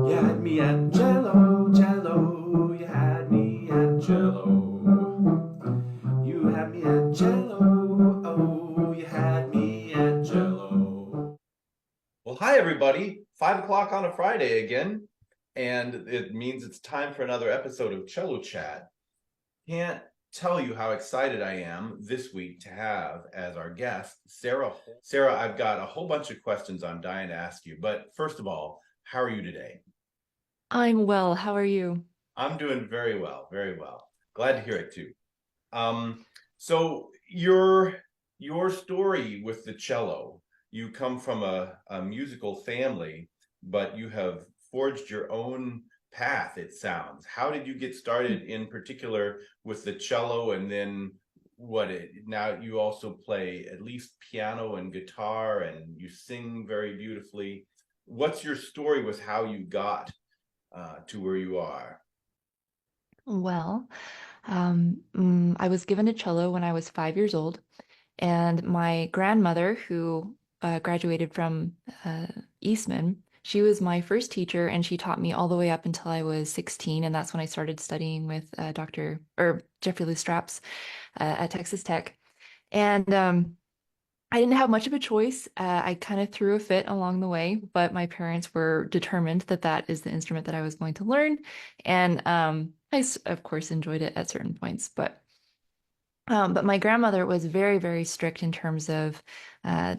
You had me at Cello, Cello. You had me at Cello. You had me at Cello. Oh, you had me at Cello. Well, hi everybody. 5 o'clock on a Friday again, and it means it's time for another episode of Cello Chat. Can't tell you how excited I am this week to have as our guest Sarah. Sarah, I've got a whole bunch of questions I'm dying to ask you, but first of all, how are you today? I'm well. How are you? I'm doing very well, very well. Glad to hear it too. Um, so your story with the cello, you come from a musical family, but you have forged your own path, it sounds. How did you get started in particular with the cello, and then now you also play at least piano and guitar and you sing very beautifully. What's your story with how you got to where you are? Well, I was given a cello when I was 5 years old, and my grandmother, who graduated from Eastman, she was my first teacher, and she taught me all the way up until I was 16, and that's when I started studying with Dr. or Jeffrey Lastrapes at Texas Tech. And I didn't have much of a choice. I kind of threw a fit along the way, but my parents were determined that that is the instrument that I was going to learn. And of course, enjoyed it at certain points. But my grandmother was very, very strict in terms of uh,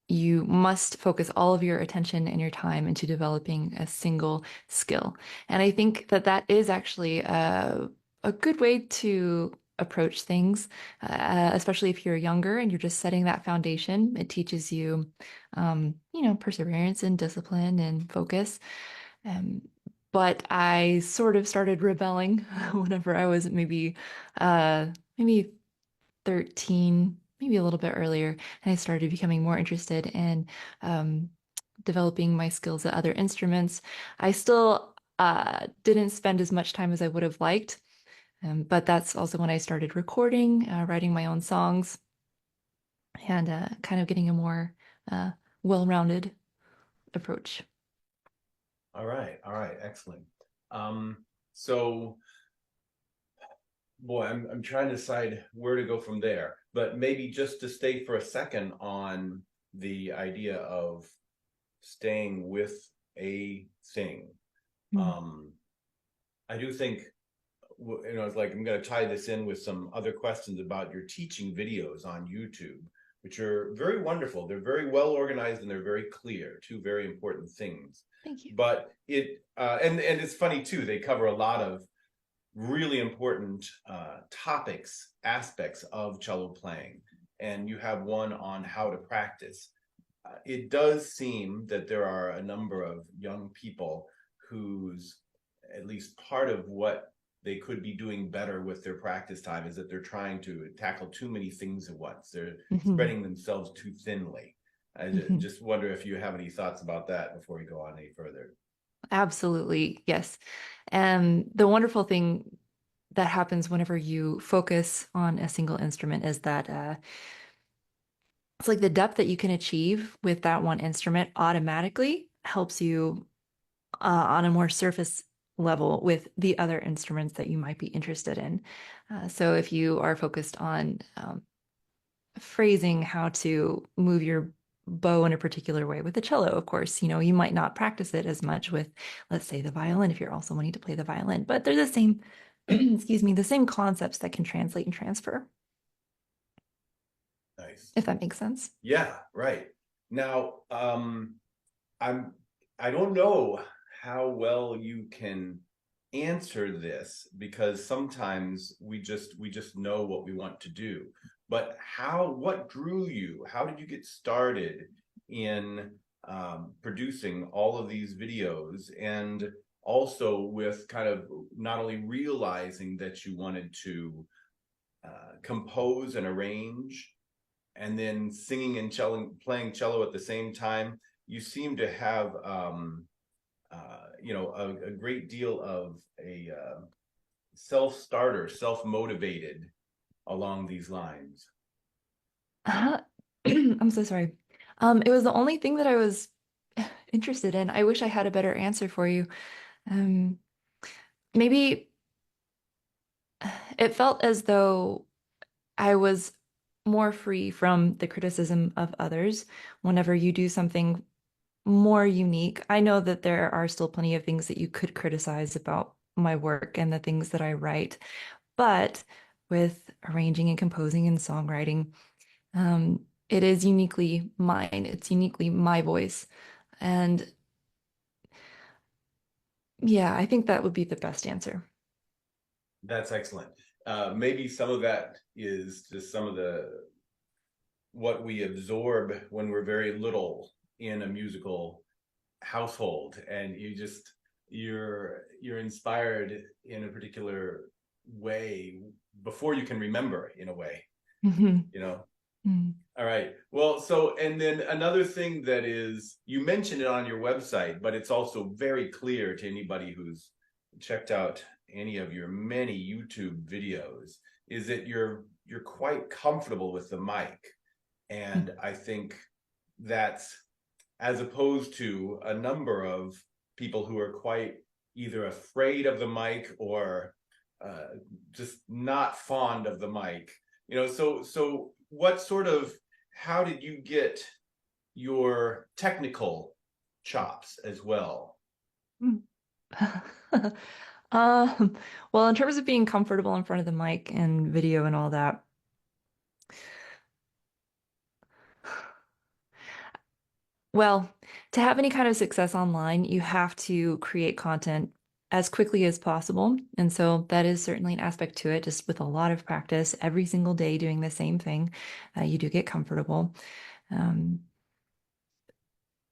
you must focus all of your attention and your time into developing a single skill. And I think that that is actually a good way to approach things, especially if you're younger and you're just setting that foundation. It teaches you, perseverance and discipline and focus. Um, but I sort of started rebelling whenever I was maybe 13, maybe a little bit earlier, and I started becoming more interested in um, developing my skills at other instruments. I still didn't spend as much time as I would have liked, but that's also when I started recording, writing my own songs, and kind of getting a more uh, well-rounded approach. All right, excellent. So boy, I'm trying to decide where to go from there, but maybe just to stay for a second on the idea of staying with a thing. Mm. Um, I do think, it's like I'm going to tie this in with some other questions about your teaching videos on YouTube, which are very wonderful. They're very well organized and they're very clear, two very important things. Thank you. But and it's funny too, they cover a lot of really important topics, aspects of cello playing. And you have one on how to practice. It does seem that there are a number of young people whose, at least part of what they could be doing better with their practice time is that they're trying to tackle too many things at once. They're Mhm. spreading themselves too thinly. I Mhm. just wonder if you have any thoughts about that before we go on any further. Absolutely, yes. And the wonderful thing that happens whenever you focus on a single instrument is that it's like the depth that you can achieve with that one instrument automatically helps you on a more surface level with the other instruments that you might be interested in. So if you are focused on phrasing how to move your bow in a particular way with the cello, of course, you might not practice it as much with, let's say, the violin if you're also wanting to play the violin, but they're the same, excuse me, the same concepts that can translate and transfer, Nice. if that makes sense. Yeah, right. Now, I'm I don't know how well you can answer this because sometimes we just know what we want to do. But what drew you? How did you get started in producing all of these videos, and also with kind of not only realizing that you wanted to compose and arrange and then singing and cello, playing cello at the same time? You seem to have, a great deal of a self-starter, self-motivated along these lines. I'm so sorry. It was the only thing that I was. interested in. I wish I had a better answer for you. Um, Maybe it felt as though I was more free from the criticism of others whenever you do something more unique. I know that there are still plenty of things that you could criticize about my work and the things that I write, but with arranging and composing and songwriting, it is uniquely mine. It's uniquely my voice. And yeah, I think that would be the best answer. That's excellent. Maybe some of that is just some of the what we absorb when we're very little in a musical household, and you're inspired in a particular way before you can remember, in a way, Mhm. you know. Mm. All right. Well, so, and then another thing that is, you mentioned it on your website, but it's also very clear to anybody who's checked out any of your many YouTube videos, is that you're quite comfortable with the mic. And I think that's, as opposed to a number of people who are quite either afraid of the mic or just not fond of the mic. So what sort of, how did you get your technical chops as well? Mm. Um, well, in terms of being comfortable in front of the mic and video and all that, well, to have any kind of success online, you have to create content as quickly as possible. And so that is certainly an aspect to it, just with a lot of practice every single day doing the same thing, you do get comfortable. Um,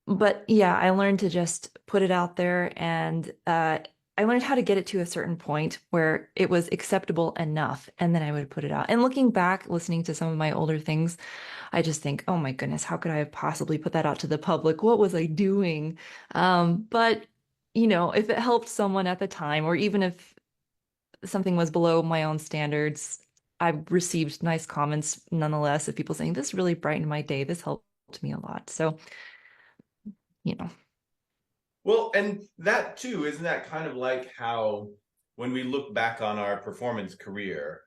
but yeah, I learned to just put it out there and I learned how to get it to a certain point where it was acceptable enough, and then I would put it out. And looking back, listening to some of my older things, I just think, oh my goodness, how could I have possibly put that out to the public? What was I doing? But if it helped someone at the time, or even if something was below my own standards, I received nice comments nonetheless of people saying, this really brightened my day. This helped me a lot. So, you know. Well, and that too, isn't that kind of like how, when we look back on our performance career,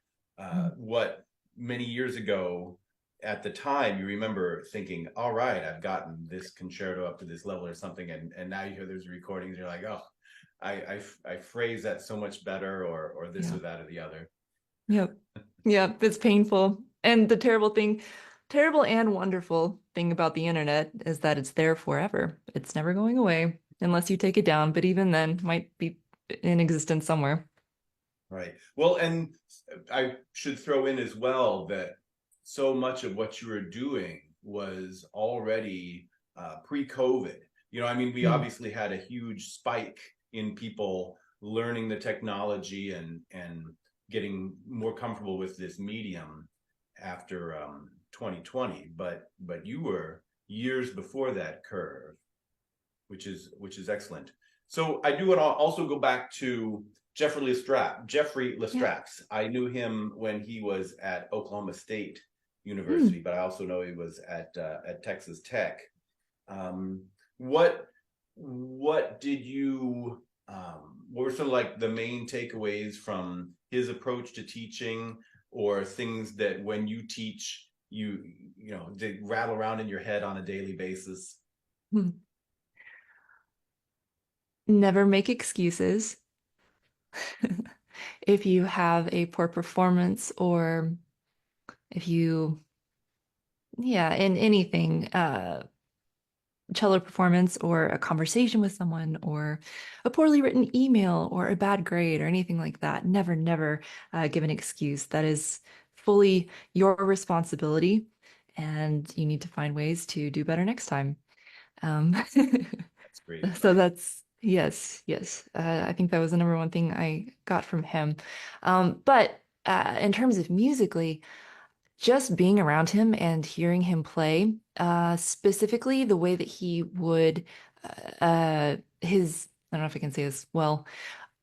what many years ago at the time, you remember thinking, all right, I've gotten this concerto up to this level or something. And now you hear those recordings, you're like, oh, I phrase that so much better, or this Yeah. or that or the other. Yep. Yep. It's painful. And the terrible and wonderful thing about the internet is that it's there forever. It's never going away unless you take it down, but even then might be in existence somewhere. Right. Well, and I should throw in as well that so much of what you were doing was already pre-COVID. I mean, we Mm. obviously had a huge spike in people learning the technology and getting more comfortable with this medium after 2020, but you were years before that curve, which is excellent. So I do want to also go back to Jeffrey Yeah. Lastrapes. I knew him when he was at Oklahoma State University, Mm. but I also know he was at Texas Tech. Um, what what did you what were sort of like the main takeaways from his approach to teaching, or things that when you teach they rattle around in your head on a daily basis? Mm. Never make excuses. If you have a poor performance or if you, yeah, in anything, cello performance or a conversation with someone or a poorly written email or a bad grade or anything like that, never give an excuse. That is fully your responsibility, and you need to find ways to do better next time. Um, That's great so advice. that's yes, yes. I think that was the number one thing I got from him. But in terms of musically, just being around him and hearing him play, specifically the way that he would, I don't know if I can say this well,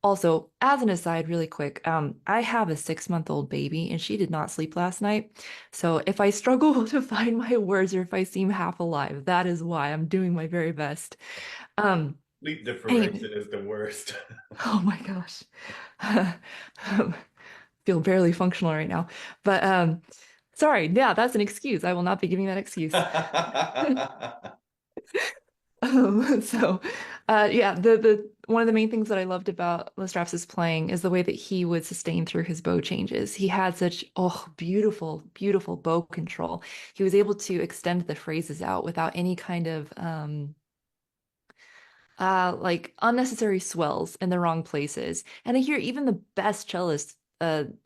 Also, as an aside, really quick, I have a 6-month-old baby and she did not sleep last night. So if I struggle to find my words or if I seem half alive, that is why I'm doing my very best. Um, Sleep anyway, deprivation is the worst. oh my gosh. Feel barely functional right now. But sorry, yeah, that's an excuse. I will not be giving that excuse. So, yeah, the one of the main things that I loved about Lestrapes' playing is the way that he would sustain through his bow changes. He had such beautiful, beautiful bow control. He was able to extend the phrases out without any kind of like unnecessary swells in the wrong places. And I hear even the best cellists,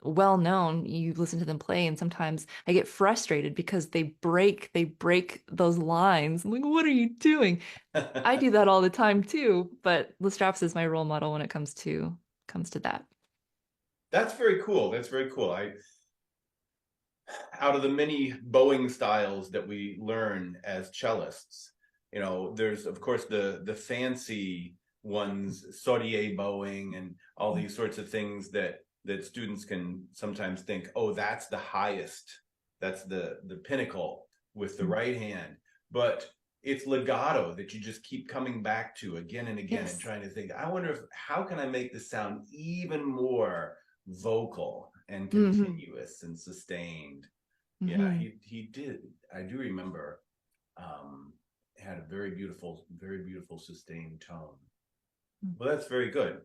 well known, you listen to them play, and sometimes I get frustrated because they break those lines. I'm like, what are you doing? I do that all the time too, but Lestrapes is my role model when it comes to that. That's very cool. That's very cool. Out of the many bowing styles that we learn as cellists, there's of course the fancy ones, Sautier bowing and all these sorts of things that students can sometimes think, oh, that's the highest, that's the pinnacle with the right hand. But it's legato that you just keep coming back to again and again and Yes. trying to think, I wonder if how can I make this sound even more vocal and Hmm. continuous and sustained. Yeah, Hmm. he did. I do remember. Um, had a very beautiful sustained tone. Well, that's very good.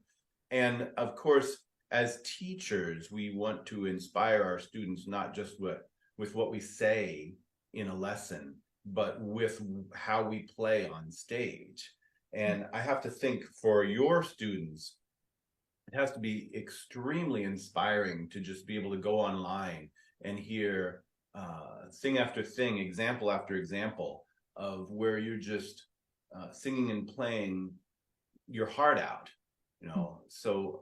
And of course, as teachers, we want to inspire our students not just with what we say in a lesson, but with how we play on stage. And I have to think for your students, it has to be extremely inspiring to just be able to go online and hear thing after thing, example after example of where you're just singing and playing your heart out, So,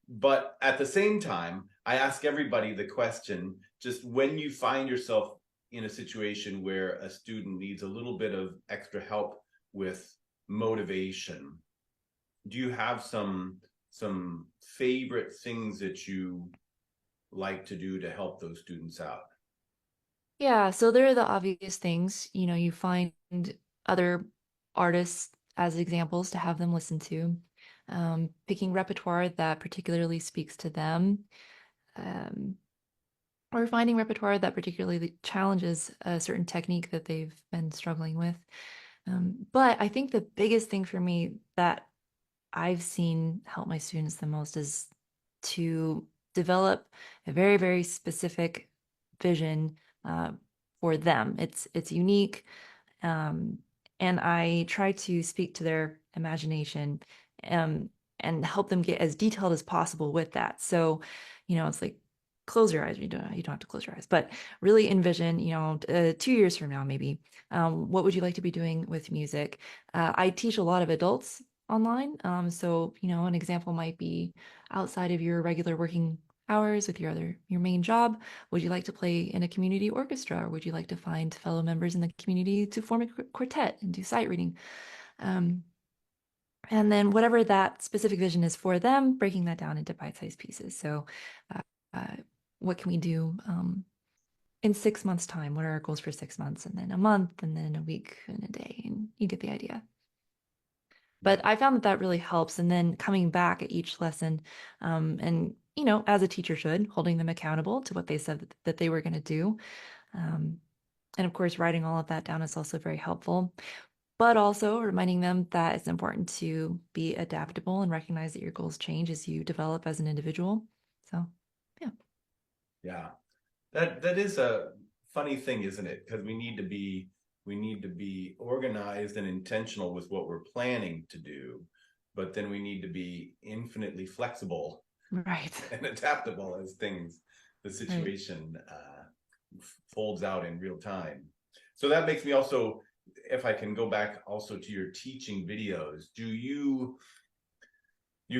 but at the same time, I ask everybody the question: just when you find yourself in a situation where a student needs a little bit of extra help with motivation, do you have some favorite things that you like to do to help those students out? Yeah, so there are the obvious things. You find other artists as examples to have them listen to, picking repertoire that particularly speaks to them, um, or finding repertoire that particularly challenges a certain technique that they've been struggling with. But I think the biggest thing for me that I've seen help my students the most is to develop a very, very specific vision uh, for them. It's unique, um, and I try to speak to their imagination um, and help them get as detailed as possible with that. So, it's like close your eyes. You don't have to close your eyes, but really envision, 2 years from now, maybe, what would you like to be doing with music? I teach a lot of adults online. So, an example might be outside of your regular working hours with your main job. Would you like to play in a community orchestra, or would you like to find fellow members in the community to form a quartet and do sight reading? Um, and then whatever that specific vision is for them, breaking that down into bite-sized pieces. So, uh, uh, what can we do in 6 months' time? What are our goals for 6 months? And then a month, and then a week, and a day, and you get the idea. Yeah. But I found that that really helps. And then coming back at each lesson, and as a teacher should, holding them accountable to what they said that they were going to do. Um, and of course, writing all of that down is also very helpful, but also reminding them that it's important to be adaptable and recognize that your goals change as you develop as an individual. So, yeah. Yeah. That is a funny thing, isn't it? Because we need to be organized and intentional with what we're planning to do, but then we need to be infinitely flexible Right. and adaptable as the Right. situation folds out in real time. So that makes me also, if I can go back also to your teaching videos, do you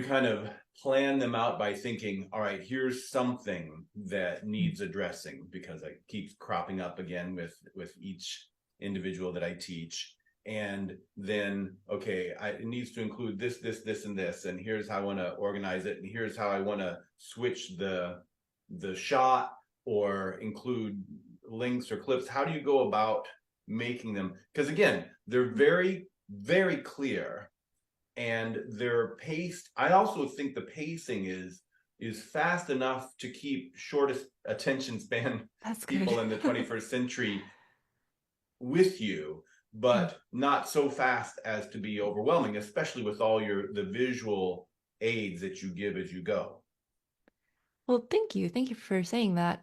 kind of plan them out by thinking, all right, here's something that needs addressing because it keeps cropping up again with each individual that I teach. and then okay, it needs to include this and this, and here's how I want to organize it, and here's how I want to switch the shot or include links or clips. How do you go about making them? Because again, they're very, very clear, and they're paced. I also think the pacing is fast enough to keep shortest attention span That's good. people in the 21st century with you, but not so fast as to be overwhelming, especially with all the visual aids that you give as you go. Well, thank you. Thank you for saying that.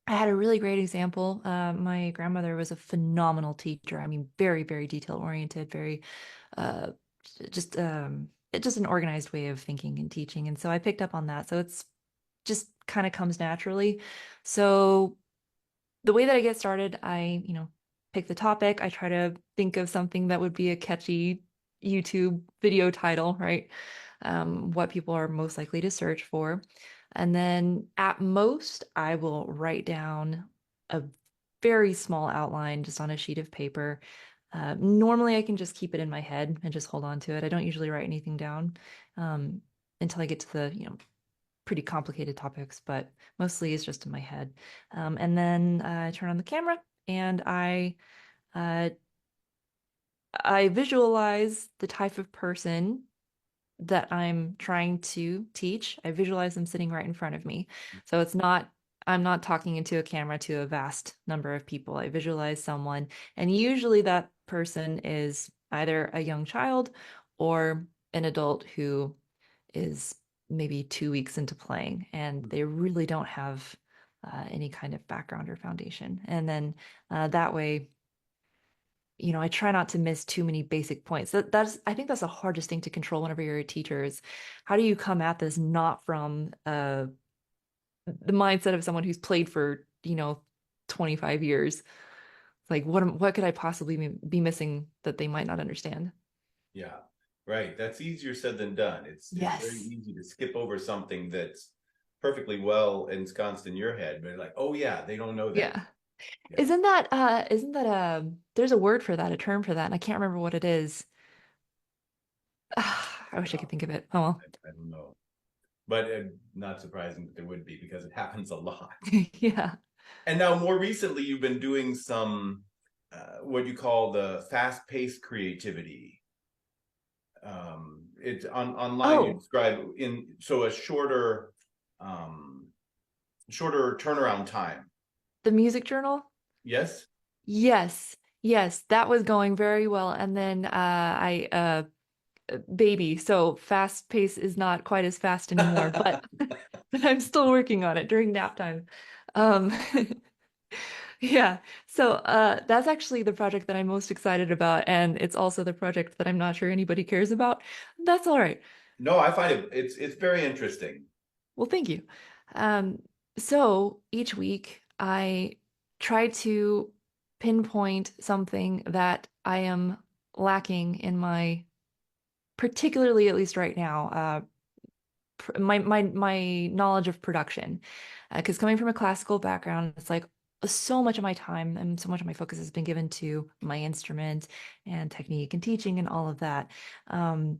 I had a really great example. My grandmother was a phenomenal teacher. I mean, very, very detail oriented, very uh, just just an organized way of thinking and teaching. And so I picked up on that. So it's just kind of comes naturally. So the way that I get started, I pick the topic. I try to think of something that would be a catchy YouTube video title, right? What people are most likely to search for. And then at most, I will write down a very small outline just on a sheet of paper. Normally, I can just keep it in my head and just hold on to it. I don't usually write anything down um, until I get to the pretty complicated topics, but mostly it's just in my head. And then I turn on the camera and uh, I visualize the type of person that I'm trying to teach. I visualize them sitting right in front of me. So I'm not talking into a camera to a vast number of people. I visualize someone, and usually that person is either a young child or an adult who is maybe 2 weeks into playing, and they really don't have any kind of background or foundation. And then that way, I try not to miss too many basic points. I think that's the hardest thing to control whenever you're a teacher is how do you come at this not from the mindset of someone who's played for 25 years. Like what could I possibly be missing that they might not understand? Yeah, right. That's easier said than done. It's very Yes. easy to skip over something that's perfectly well ensconced in your head, but like, oh yeah, they don't know that. Yeah. Yeah. Isn't that there's a word for that, a term for that, and I can't remember what it is. I wish I could think of it. Oh well. I don't know. But not surprising that there would be because it happens a lot. Yeah. And now, more recently, you've been doing some what you call the fast-paced creativity. It's online. You Oh, describe in so a um, shorter turnaround time. the music journal? Yes. Yes. Yes, that was going very well. And then I baby, so fast pace is not quite as fast anymore, but I'm still working on it during nap time. Um yeah. So that's actually the project that I'm most excited about, and it's also the project that I'm not sure anybody cares about. That's all right. No, I find it's very interesting. Well, thank you. Um, so each week I try to pinpoint something that I am lacking in my, particularly at least right now, my knowledge of production. Because coming from a classical background, it's like so much of my time and so much of my focus has been given to my instrument and technique and teaching and all of that. Um,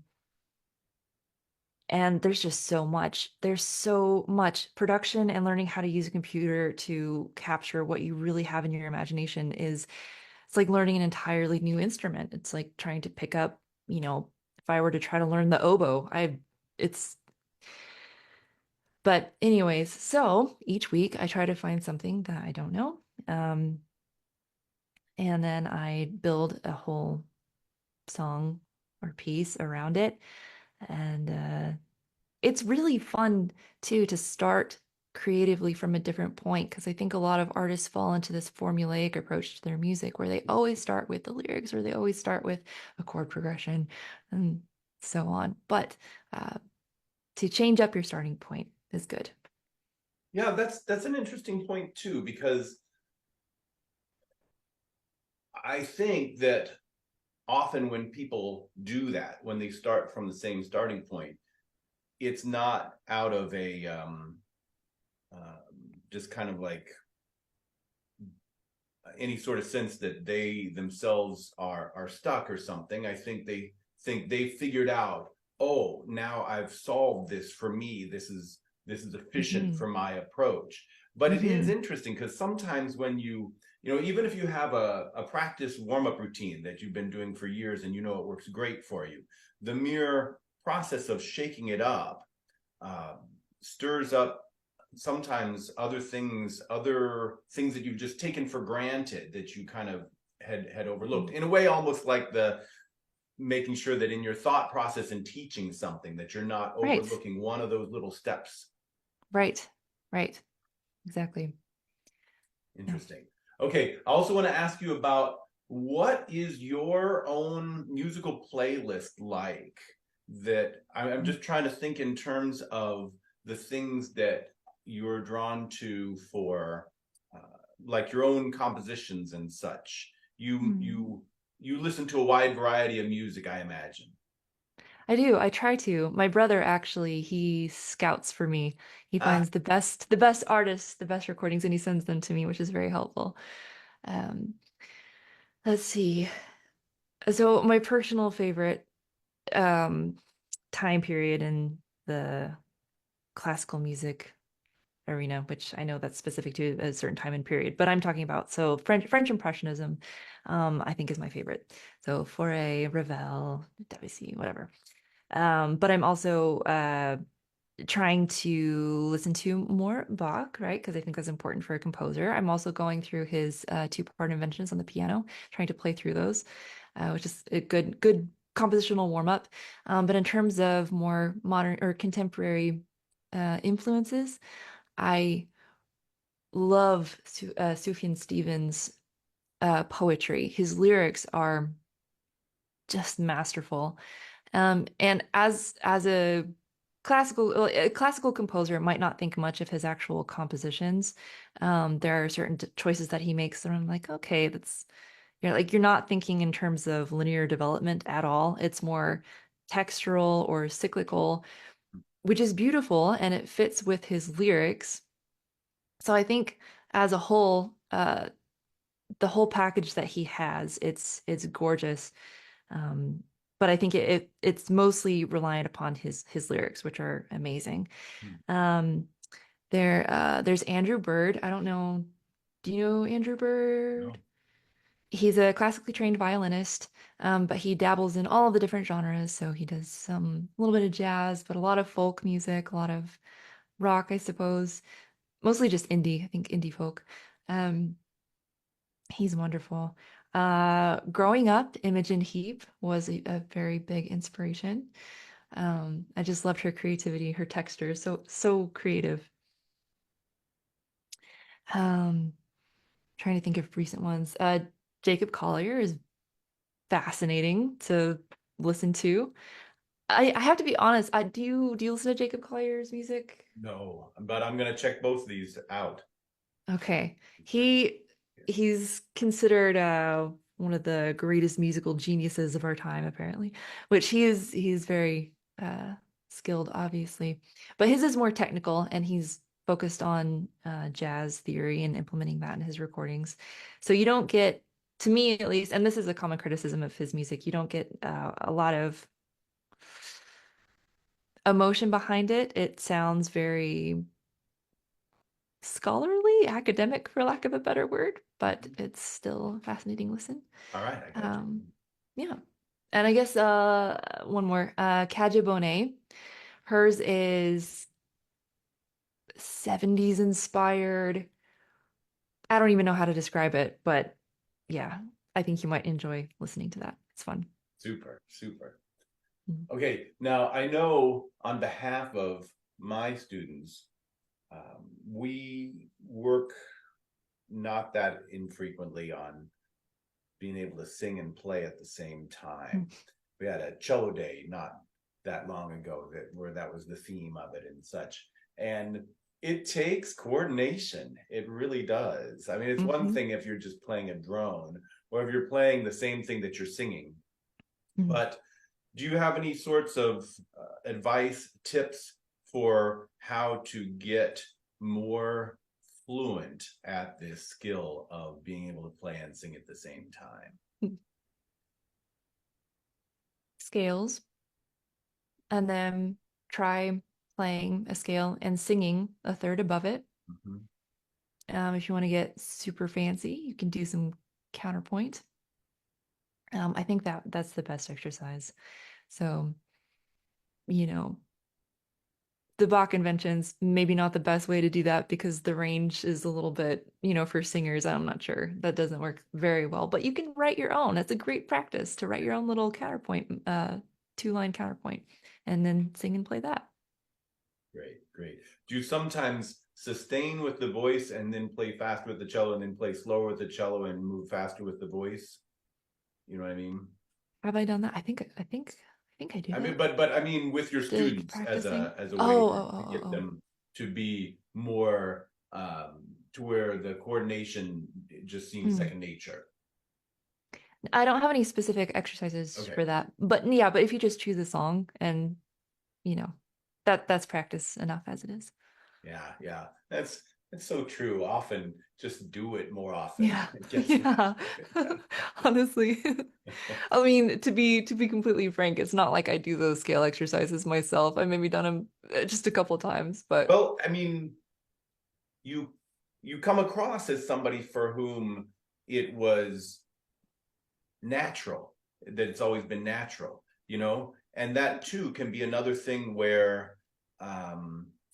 And there's just so much. There's so much production and learning how to use a computer to capture what you really have in your imagination it's like learning an entirely new instrument. It's like trying to pick up, if I were to try to learn the oboe, it's, but anyways, so each week I try to find something that I don't know. Um, and then I build a whole song or piece around it. And it's really fun too to start creatively from a different point because I think a lot of artists fall into this formulaic approach to their music where they always start with the lyrics or they always start with a chord progression and so on. But uh, to change up your starting point is good. Yeah, that's an interesting point too, because I think that often when people do that, when they start from the same starting point, it's not out of just kind of like any sort of sense that they themselves are stuck or something. I think they figured out, oh, now I've solved this for me. This is efficient Hmm. for my approach. But it is Hmm. interesting because sometimes when even if you have a practice warm-up routine that you've been doing for years and you know it works great for you, the mere process of shaking it up uh, stirs up sometimes other things that you've just taken for granted that you kind of had overlooked, in a way almost like the making sure that in your thought process and teaching something that you're not Right. overlooking one of those little steps. Right. Right. Exactly. Yeah. Interesting. Okay, I also want to ask you about what is your own musical playlist like, that I'm Mm. just trying to think in terms of the things that you're drawn to for uh, like your own compositions and such. You Hmm. you you listen to a wide variety of music, I imagine. I do. I try to. My brother actually, he scouts for me. He Ah, finds the best artists, the best recordings, and he sends them to me, which is very helpful. Um, let's see. So my personal favorite um, time period in the classical music arena, which I know that's specific to a certain time and period, but I'm talking about so French Impressionism, I think is my favorite. So Fauré, Ravel, Debussy, whatever. But I'm also trying to listen to more Bach, right? Because I think that's important for a composer. I'm also going through his two-part inventions on the piano, trying to play through those, which is a good compositional warm-up. But in terms of more modern or contemporary influences, I love Sufjan Stevens' poetry. His lyrics are just masterful. And as a classical composer might not think much of his actual compositions. There are certain choices that he makes that I'm like, okay, that's you're not thinking in terms of linear development at all. It's more textural or cyclical, which is beautiful and it fits with his lyrics. So I think as a whole, the whole package that he has, it's gorgeous. Um, but I think it's mostly reliant upon his lyrics, which are amazing. hmm, Um, there's Andrew Bird. I don't know. Do you know Andrew Bird? no. He's a classically trained violinist, but he dabbles in all of the different genres. So he does some a little bit of jazz, but a lot of folk music, a lot of rock, I suppose. Mostly just indie, I think indie folk. Um, he's wonderful. Growing up, Imogen Heap was a very big inspiration. I just loved her creativity, her texture, so creative. Um, Trying to think of recent ones. Jacob Collier is fascinating to listen to. I have to be honest. Do you listen to Jacob Collier's music? No, but I'm gonna check both of these out. Okay. He he's considered one of the greatest musical geniuses of our time, apparently. Which he's very skilled, obviously. But his is more technical and he's focused on jazz theory and implementing that in his recordings. So you don't get, to me at least, and this is a common criticism of his music, you don't get a lot of emotion behind it. It sounds very scholarly, academic, for lack of a better word, but it's still a fascinating listen. All right, I got you. Um, yeah. And I guess one more, Kaja Bonet. Hers is 70s inspired. I don't even know how to describe it, but yeah, I think you might enjoy listening to that. It's fun. Super, super. Mm. Okay, now I know on behalf of my students, we work not that infrequently on being able to sing and play at the same time. We had a cello day not that long ago where that was the theme of it and such. And it takes coordination. It really does. I mean, it's one Mm-hmm. thing if you're just playing a drone or if you're playing the same thing that you're singing, Mm. but do you have any sorts of advice, tips for how to get more fluent at this skill of being able to play and sing at the same time? Scales, and then try playing a scale and singing a third above it. Mhm. If you want to get super fancy, you can do some counterpoint. I think that's the best exercise. So, you know, the Bach conventions, maybe not the best way to do that because the range is a little bit, for singers, I'm not sure. That doesn't work very well, but you can write your own. That's a great practice to write your own little counterpoint, two-line counterpoint, and then sing and play that. Great, great. Do you sometimes sustain with the voice and then play faster with the cello and then play slower with the cello and move faster with the voice? You know what I mean? Have I done that? I think I do I mean, that. but I mean, with your Like students practicing. as a way Oh, to, oh, oh, oh, get oh. them to be more to where the coordination just seems Hmm. second nature. I don't have any specific exercises Okay. for that, but yeah, but if you just choose a song and you know, that's practice enough as it is. Yeah, yeah. That's so true. Often just do it more often. Yeah. It gets Yeah. Honestly. I mean, to be completely frank, it's not like I do those scale exercises myself. I maybe done them just a couple times, but well, I mean, you you come across as somebody for whom it was natural, that it's always been natural, and that too can be another thing where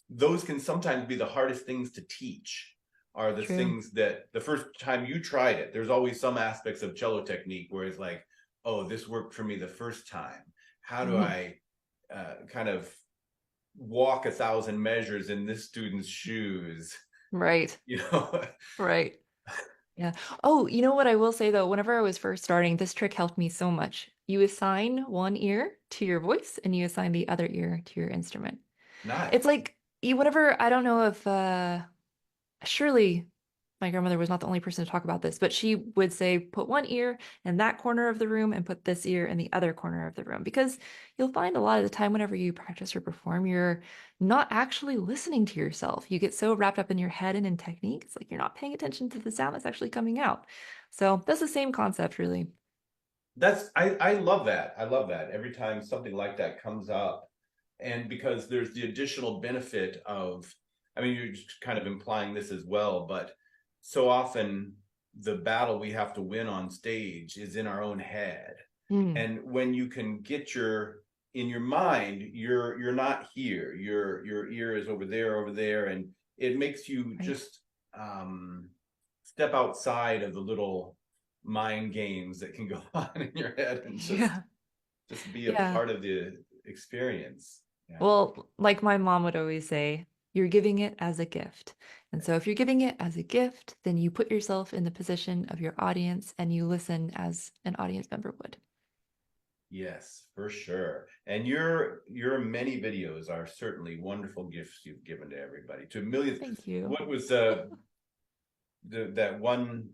those can sometimes be the hardest things to teach, are the true. things that the first time you tried it, there's always some aspects of cello technique where it's like, oh, this worked for me the first time. How do Mhm. I kind of walk a thousand measures in this student's shoes? Right. you know Right. Yeah. Oh, you know what I will say though, whenever I was first starting, this trick helped me so much. You assign one ear to your voice and you assign the other ear to your instrument. It's Nice. like you whatever, I don't know if surely my grandmother was not the only person to talk about this, but she would say, put one ear in that corner of the room and put this ear in the other corner of the room. Because you'll find a lot of the time, whenever you practice or perform, you're not actually listening to yourself. You get so wrapped up in your head and in technique, it's like you're not paying attention to the sound that's actually coming out. So that's the same concept, really. I love that. I love that every time something like that comes up. And because there's the additional benefit of, I mean, you're just kind of implying this as well, but so often the battle we have to win on stage is in our own head. Mm, And when you can get your in your mind, you're not here. Your ear is over there, and it makes you right. just um step outside of the little mind games that can go on in your head and Yeah. just be a Yeah. part of the experience. Yeah. Well, like my mom would always say, you're giving it as a gift. And so if you're giving it as a gift, then you put yourself in the position of your audience and you listen as an audience member would. Yes, for sure. And your many videos are certainly wonderful gifts you've given to everybody, to millions. Thank you. What was that one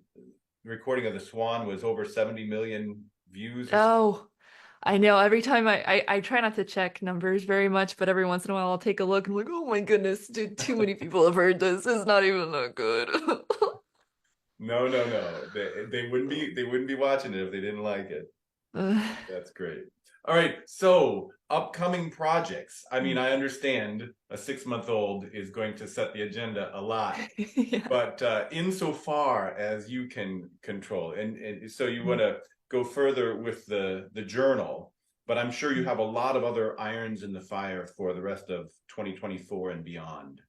recording of the Swan was over 70 million views or something? Oh, I know. Every time I try not to check numbers very much, but every once in a while I'll take a look and I'm like, oh my goodness, dude, too many people have heard this. It's not even that good. No, no, no. They wouldn't be watching it if they didn't like it. That's great. All right, so upcoming projects. I mean, I understand a 6 month old is going to set the agenda a lot, Yeah. but insofar as you can control, and so you want to go further with the journal, but I'm sure you have a lot of other irons in the fire for the rest of 2024 and beyond.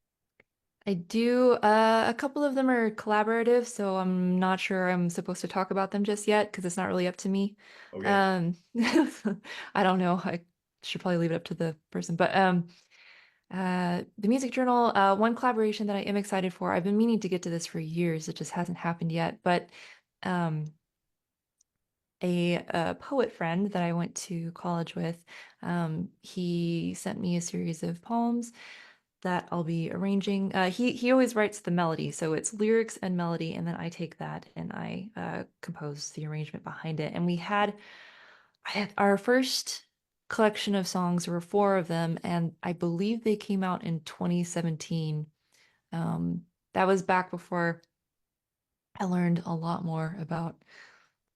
I do. A couple of them are collaborative, so I'm not sure I'm supposed to talk about them just yet because it's not really up to me. Okay. Um, I don't know. I should probably leave it up to the person. But the music journal, one collaboration that I am excited for. I've been meaning to get to this for years. It just hasn't happened yet. But um, a poet friend that I went to college with, he sent me a series of poems that I'll be arranging. He always writes the melody, so it's lyrics and melody, and then I take that and I compose the arrangement behind it. And I had our first collection of songs. There were four of them, and I believe they came out in 2017. that was back before I learned a lot more about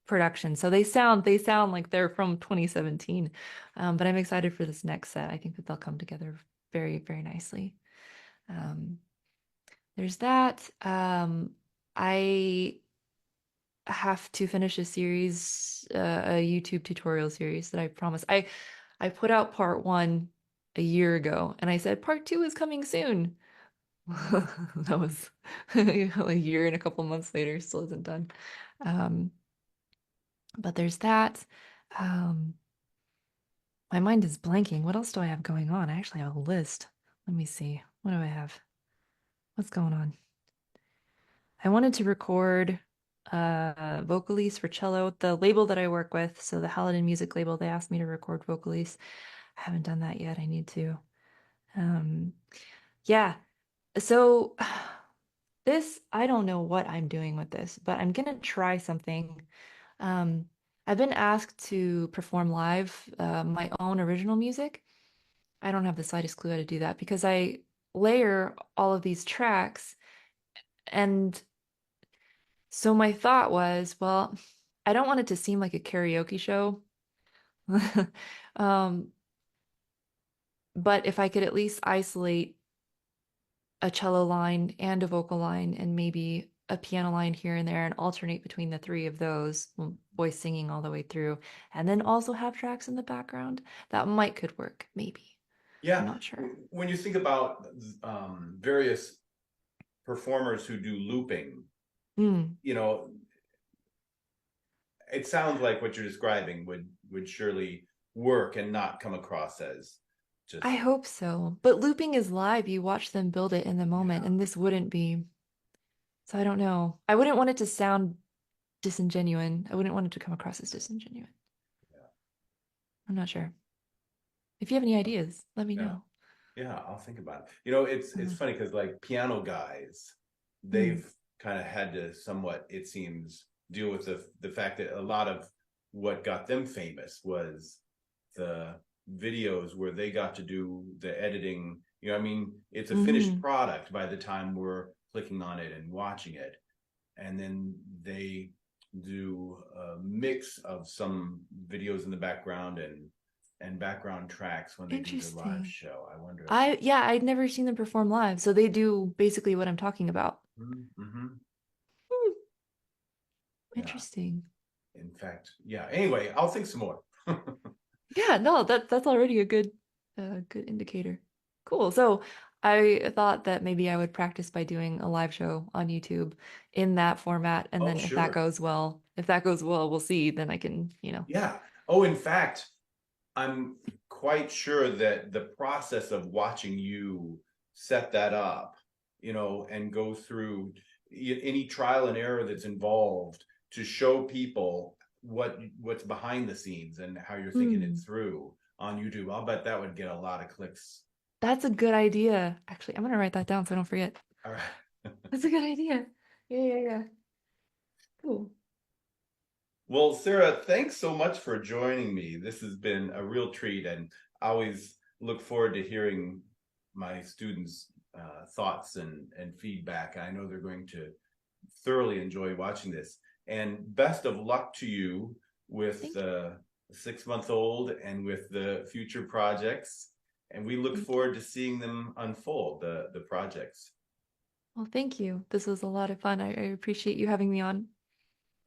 production. So they sound like they're from 2017. But I'm excited for this next set. I think that they'll come together very, very nicely. Um, there's that. I have to finish a series, a YouTube tutorial series that I promised. I put out part one a year ago, and I said part two is coming soon. That was a year and a couple months later, still isn't done. Um, but there's that. Um, my mind is blanking. What else do I have going on? I actually have a list. Let me see. What do I have? What's going on? I wanted to record vocalies for cello. The label that I work with, so the Halidon Music label, they asked me to record vocalies. I haven't done that yet. I need to. Um, yeah. So this, I don't know what I'm doing with this, but I'm gonna try something. Um, I've been asked to perform live my own original music. I don't have the slightest clue how to do that because I layer all of these tracks. And so my thought was, well, I don't want it to seem like a karaoke show. Um, but if I could at least isolate a cello line and a vocal line and maybe a piano line here and there and alternate between the three of those, voice singing all the way through, and then also have tracks in the background, that might could work, maybe. I'm Yeah, not sure. when you think about various performers who do looping, Mm, you know, it sounds like what you're describing would surely work and not come across as I just hope so. But looping is live. You watch them build it in the moment, yeah and this wouldn't be. So I don't know. I wouldn't want it to sound disingenuine. I wouldn't want it to come across as disingenuine. yeah I'm not sure. If you have any ideas, let me yeah know. yeah. I'll think about it. You know, it's Mhm. funny because like piano guys, Mm, they've kind of had to somewhat, it seems, deal with the fact that a lot of what got them famous was the videos where they got to do the editing. You know, I mean, it's a finished mhm. product by the time we're clicking on it and watching it, and then they do a mix of some videos in the background and background tracks when they do their live Interesting. show. I wonder if I yeah, I'd never seen them perform live, so they do basically what I'm talking about. mm-hmm. Hmm, Yeah, interesting. in fact, yeah. Anyway, I'll think some more. Yeah, no, that's already a good indicator. Cool. So I thought that maybe I would practice by doing a live show on YouTube in that format, and Oh, then sure. if that goes well, we'll see. Then I can. Yeah. Oh, in fact, I'm quite sure that the process of watching you set that up, and go through any trial and error that's involved to show people what's behind the scenes and how you're thinking it Hmm, through on YouTube. I'll bet that would get a lot of clicks. that's a good idea. Actually, I'm gonna write that down so I don't forget. All right. That's a good idea. Yeah, yeah, yeah. Cool. Well, Sarah, thanks so much for joining me. This has been a real treat, and I always look forward to hearing my students' thoughts and feedback. I know they're going to thoroughly enjoy watching this. And best of luck to you with Thank you. the 6 month old and with the future projects. And we look Thank you. forward to seeing them unfold, the projects. Well, thank you. This was a lot of fun. I appreciate you having me on.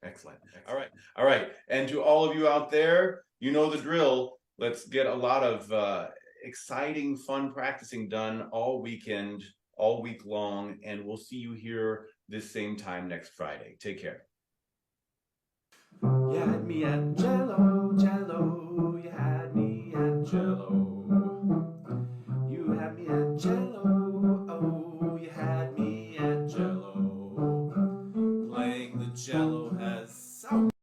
Excellent. All right. All right. And to all of you out there, you know the drill. Let's get a lot of exciting, fun practicing done all weekend, all week long. And we'll see you here this same time next Friday. Take care. You had me at Jello, Jello. You had me at Jello. You had me at Jello. Oh, you had me at Jello. Playing the cello has